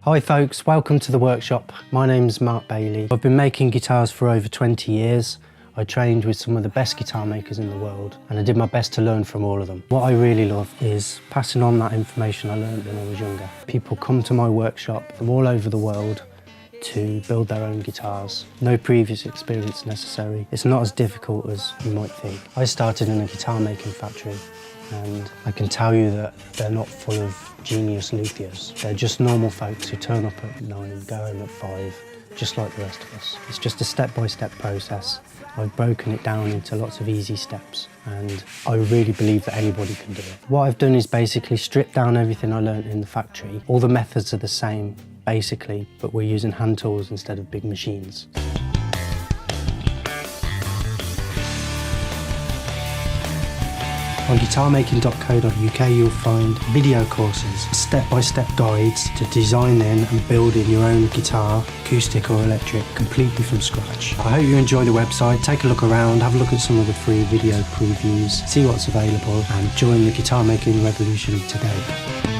Hi folks, welcome to the workshop. My name's Mark Bailey. I've been making guitars for over 20 years. I trained with some of the best guitar makers in the world and I did my best to learn from all of them. What I really love is passing on that information I learned when I was younger. People come to my workshop from all over the world to build their own guitars. No previous experience necessary. It's not as difficult as you might think. I started in a guitar making factory and I can tell you that they're not full of genius luthiers. They're just normal folks who turn up at 9, go home at 5, just like the rest of us. It's just a step-by-step process. I've broken it down into lots of easy steps and I really believe that anybody can do it. What I've done is basically stripped down everything I learned in the factory. All the methods are the same, basically, but we're using hand tools instead of big machines. On guitarmaking.co.uk you'll find video courses, step-by-step guides to designing and building your own guitar, acoustic or electric, completely from scratch. I hope you enjoy the website, take a look around, have a look at some of the free video previews, see what's available and join the guitar making revolution today.